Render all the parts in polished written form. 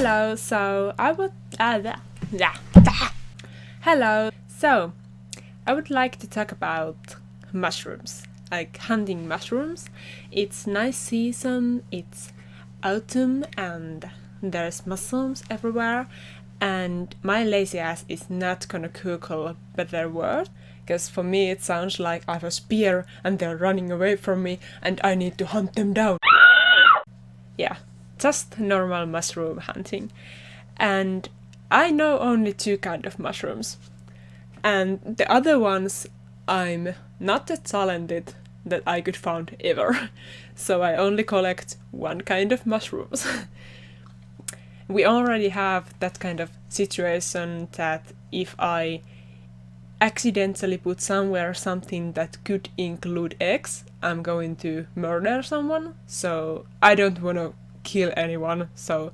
Hello, so I would Hello, so I would like to talk about mushrooms, like hunting mushrooms. It's nice season, it's autumn and there's mushrooms everywhere, and my lazy ass is not gonna Google a better word, because for me it sounds like I have a spear and they're running away from me and I need to hunt them down. Yeah, just normal mushroom hunting. And I know only two kind of mushrooms. And the other ones I'm not that talented that I could find ever. So I only collect one kind of mushrooms. We already have that kind of situation that if I accidentally put somewhere something that could include eggs, I'm going to murder someone. So I don't want to kill anyone. So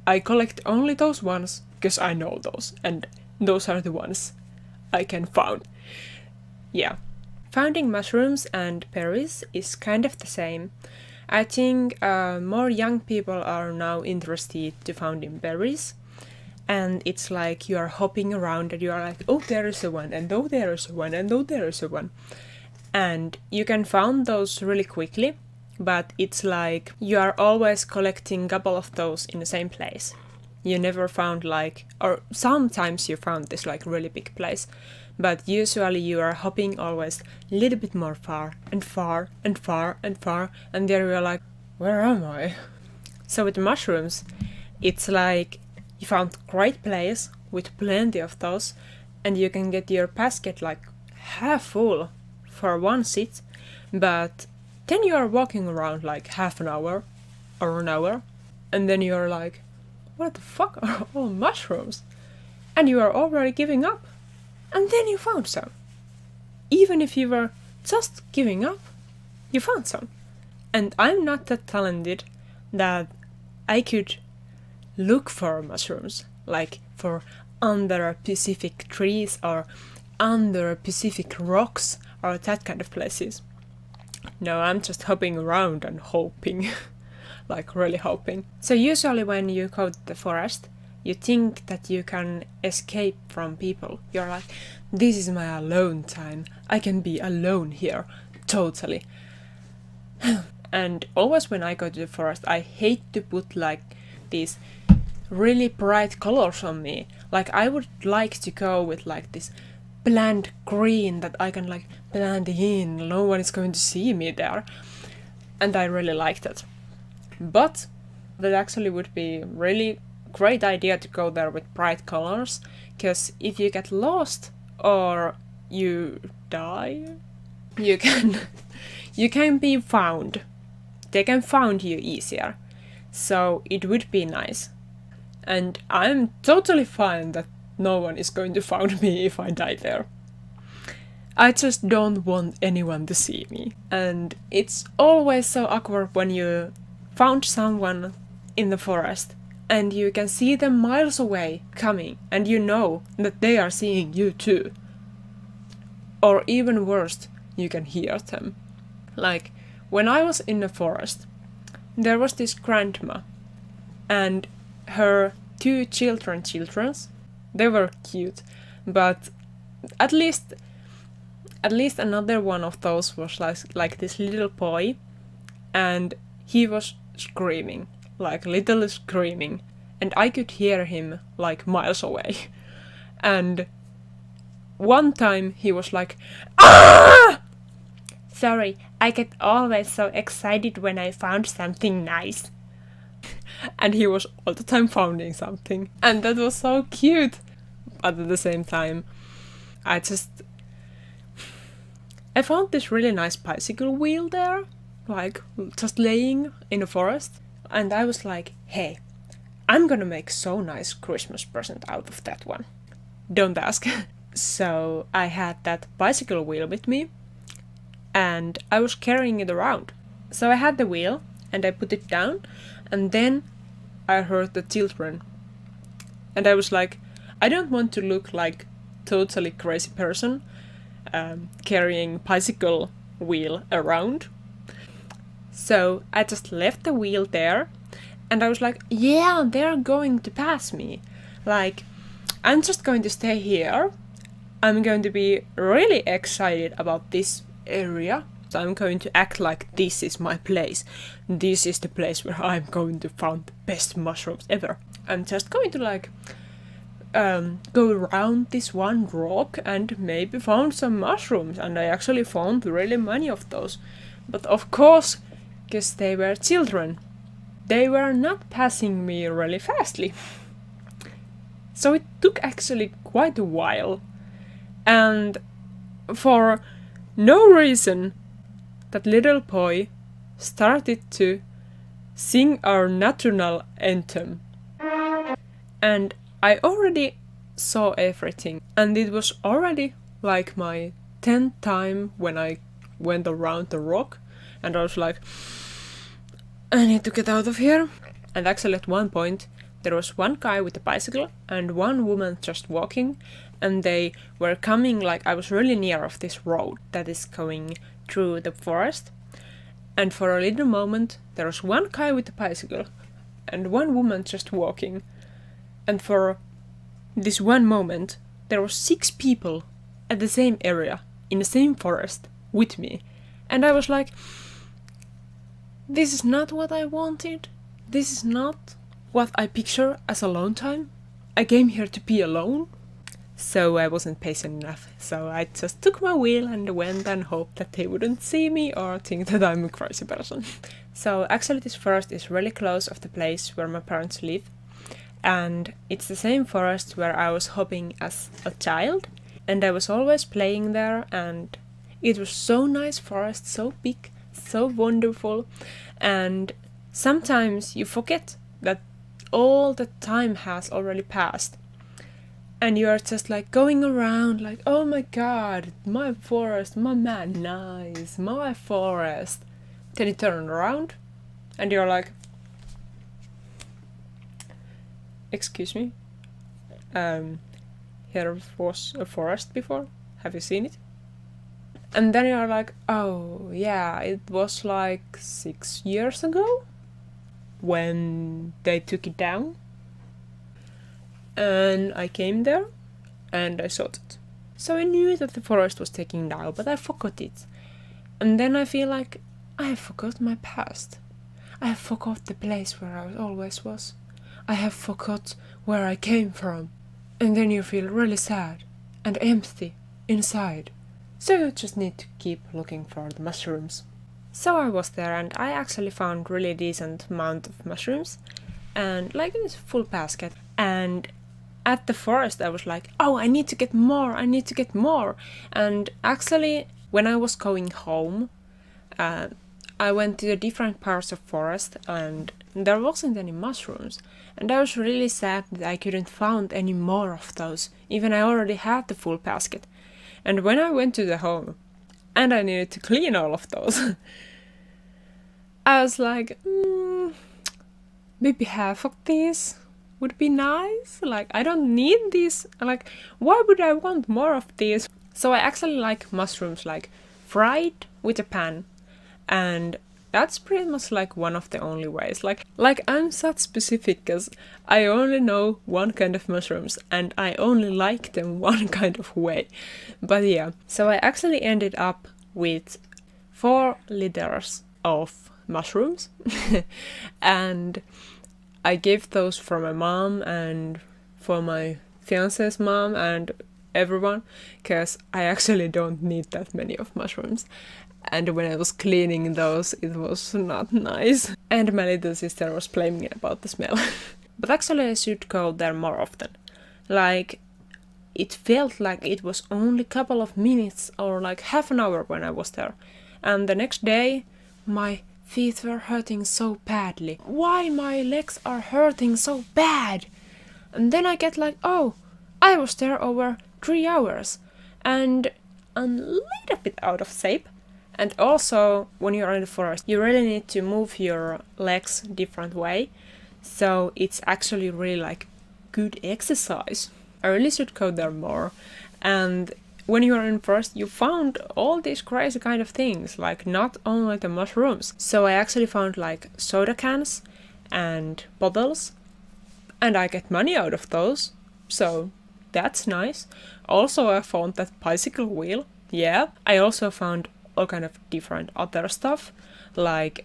I collect only those ones because I know those, and those are the ones I can find. Yeah. Finding mushrooms and berries is kind of the same. I think more young people are now interested to finding berries, and it's like you are hopping around and you are like, oh, there is a one, and oh, there is a one, and oh, there is a one. And you can find those really quickly, but it's like you are always collecting a couple of those in the same place. You never found or sometimes you found this really big place, but usually you are hopping always a little bit more far and far and far and far, and there you're like, where am I? So with mushrooms, it's like you found great place with plenty of those, and you can get your basket half full for one sit, but then you are walking around half an hour or an hour, and then you're like, what the fuck are all mushrooms? And you are already giving up. And then you found some. Even if you were just giving up, you found some. And I'm not that talented that I could look for mushrooms, for under specific trees or under specific rocks or that kind of places. No, I'm just hopping around and hoping. Really hoping. So usually when you go to the forest, you think that you can escape from people. You're like, this is my alone time. I can be alone here. Totally. And always when I go to the forest, I hate to put these really bright colors on me. I would like to go with this bland green that I can blend in. No one is going to see me there. And I really like that. But that actually would be really great idea to go there with bright colors, because if you get lost or you die, you can be found. They can find you easier. So it would be nice. And I'm totally fine that no one is going to find me if I die there. I just don't want anyone to see me. And it's always so awkward when you found someone in the forest and you can see them miles away coming, and you know that they are seeing you too. Or even worse, you can hear them. When I was in the forest, there was this grandma and her two children, they were cute, but at least another one of those was like this little boy, and he was screaming, literally screaming, and I could hear him miles away. And one time he was like, ah! Sorry, I get always so excited when I found something nice. And he was all the time finding something, and that was so cute. But at the same time, I found this really nice bicycle wheel there, just laying in the forest, and I was like, hey, I'm gonna make so nice Christmas present out of that one. Don't ask. So I had that bicycle wheel with me, and I was carrying it around. So I had the wheel, and I put it down, and then I heard the children. And I was like, I don't want to look like totally crazy person carrying bicycle wheel around. So I just left the wheel there, And I was like, yeah, they're going to pass me. Like, I'm just going to stay here. I'm going to be really excited about this area. So I'm going to act like this is my place. This is the place where I'm going to find the best mushrooms ever. I'm just going to like go around this one rock and maybe found some mushrooms. And I actually found really many of those. But of course, because they were children, they were not passing me really fastly. So it took actually quite a while. And for no reason, that little boy started to sing our national anthem. And I already saw everything. And it was already like my 10th time when I went around the rock. And I was like, I need to get out of here. And actually at one point, there was one guy with a bicycle and one woman just walking. And they were coming, like, I was really near of this road that is going through the forest. And for a little moment, there was one guy with a bicycle and one woman just walking. And for this one moment, there were 6 people at the same area, in the same forest, with me. And I was like, this is not what I wanted. This is not what I picture as alone time. I came here to be alone. So I wasn't patient enough, so I just took my wheel and went and hoped that they wouldn't see me or think that I'm a crazy person. So actually this forest is really close of the place where my parents live, and it's the same forest where I was hopping as a child, and I was always playing there, and it was so nice forest, so big, so wonderful, and sometimes you forget that all the time has already passed. And you're just like going around like, oh my god, my forest, my man, nice, my forest. Then you turn around and you're like, excuse me, here was a forest before, have you seen it? And then you're like, oh yeah, it was like 6 years ago when they took it down. And I came there and I saw it. So I knew that the forest was taken down, but I forgot it. And then I feel like I have forgot my past. I have forgot the place where I always was. I have forgot where I came from. And then you feel really sad and empty inside. So you just need to keep looking for the mushrooms. So I was there and I actually found really decent amount of mushrooms. And like this full basket. And at the forest I was like, oh, I need to get more, I need to get more. And actually when I was going home, I went to the different parts of forest and there wasn't any mushrooms. And I was really sad that I couldn't find any more of those, even I already had the full basket. And when I went to the home and I needed to clean all of those, I was like, maybe half of these would be nice. Like, I don't need these. Like, why would I want more of these? So I actually like mushrooms like fried with a pan. And that's pretty much like one of the only ways. Like I'm such specific because I only know one kind of mushrooms and I only like them one kind of way. But yeah, so I actually ended up with 4 liters of mushrooms and I gave those for my mom and for my fiance's mom and everyone, because I actually don't need that many of mushrooms. And when I was cleaning those, it was not nice. And my little sister was blaming about the smell. But actually I should go there more often. Like, it felt like it was only a couple of minutes or like half an hour when I was there. And the next day, my feet were hurting so badly. Why my legs are hurting so bad? And then I get like, oh, I was there over 3 hours. And I'm a little bit out of shape. And also, when you're in the forest, you really need to move your legs different way. So it's actually really like good exercise. I really should go there more. And when you are in forest, you found all these crazy kind of things, like not only the mushrooms. So I actually found like soda cans and bottles, and I get money out of those, so that's nice. Also, I found that bicycle wheel. Yeah, I also found all kind of different other stuff, like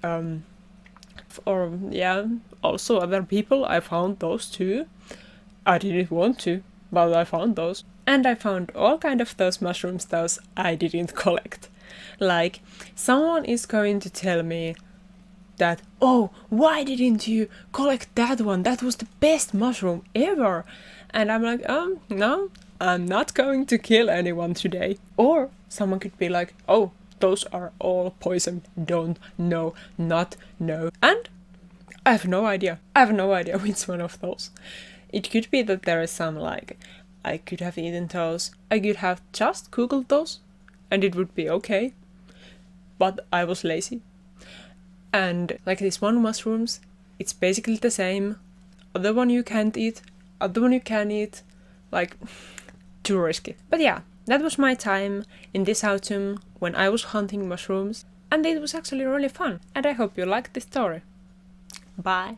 also other people. I found those too. I didn't want to, but I found those. And I found all kind of those mushrooms those I didn't collect. Like, someone is going to tell me that, oh, why didn't you collect that one? That was the best mushroom ever. And I'm like, no, I'm not going to kill anyone today. Or someone could be like, oh, those are all poison. Don't know, not know. And I have no idea. I have no idea which one of those. It could be that there is some, like, I could have eaten those. I could have just googled those and it would be okay. But I was lazy. And like this one mushrooms, it's basically the same. Other one you can't eat, other one you can eat. Like, too risky. But yeah, that was my time in this autumn when I was hunting mushrooms. And it was actually really fun. And I hope you liked this story. Bye.